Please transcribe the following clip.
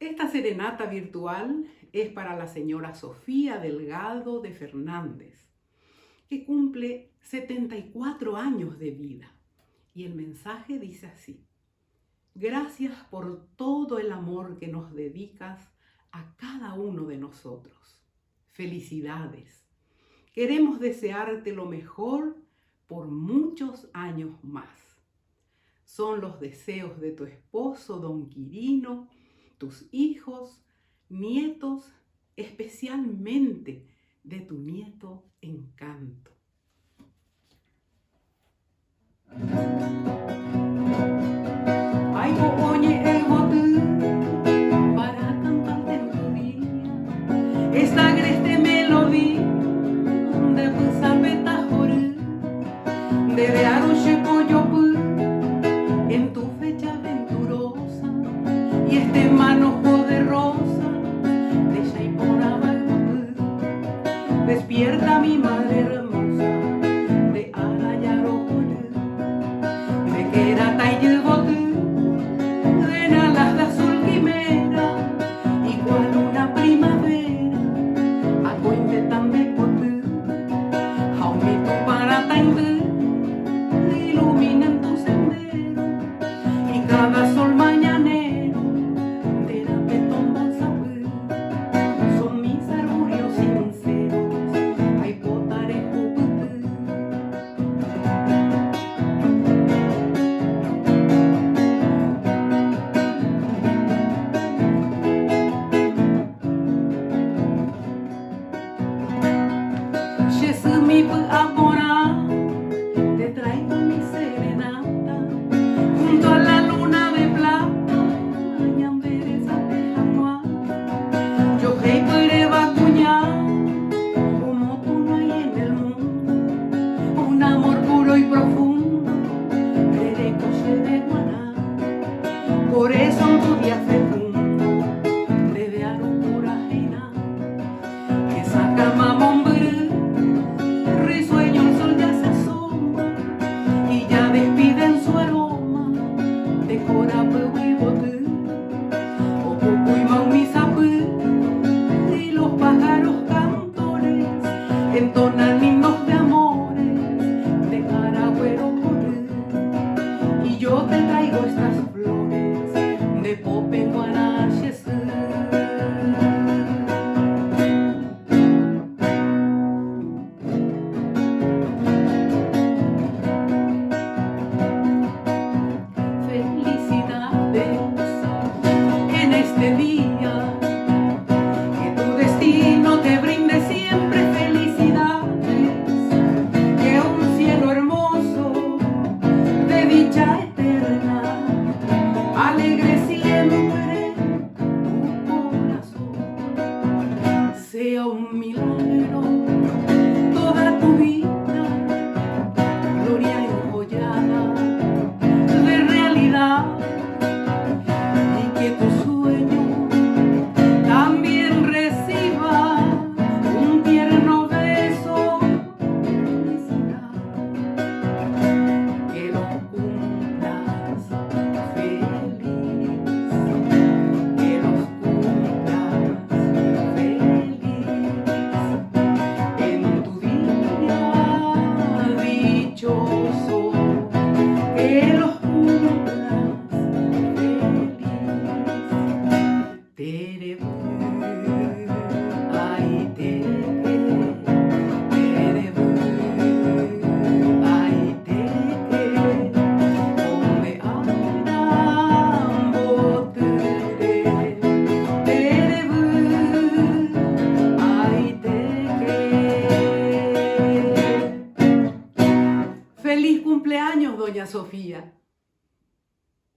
Esta serenata virtual es para la señora Sofía Delgado de Fernández, que cumple 74 años de vida. Y el mensaje dice así: gracias por todo el amor que nos dedicas a cada uno de nosotros. Felicidades. Queremos desearte lo mejor por muchos años más. Son los deseos de tu esposo, don Quirino, tus hijos, nietos, especialmente de tu nieto Encanto. Ay, oye, para cantarte en tu día esta agreste melodía de Pusapeta Joré, de Bearuche Coyopú, en tu fecha venturosa y este manojo de rosa de Shaipora Balbú. Despierta mi madre hermosa de Arayaro Joré, de Querata y Botu, de Nalas de azul quimera, igual una primavera, a Cointe también Botu, Jaumito para Taintú, iluminan tu sendero, y cada sol mañanero de la petón bolsapú son mis augurios sinceros. Ay, potare juputú. Shesumi pu apora, te traigo mi serenata junto a la luna de plata, ñambereza tejanoa. Yo hei puede vacuñar, como tú no hay en el mundo, un amor puro y profundo, derecoche de guaná. Por eso en tu día fecundo, de dar pura reina, que saca mamón risueño el sol ya se asoma y ya despiden su aroma de Corapeu y Botú, Opupu y Maumisapú, y los pájaros cantores entonan himnos de amores de Caragüero Corú. Y yo te traigo estas flores de Popenguanachesú. Felicidades en este día, que tu destino te brinde siempre felicidades, que un cielo hermoso de dicha eterna alegre siempre tu corazón. Sea un milagro toda tu vida, gloria enjollada de realidad, y que tu sueño también reciba un tierno beso de felicidad. Que los cumplas feliz, que los cumplas feliz en tu día dichoso, que los cumplas feliz. Terebú, ay terebú, ay teke, onde andan botere, terebú, ay teke. Feliz cumpleaños, doña Sofía.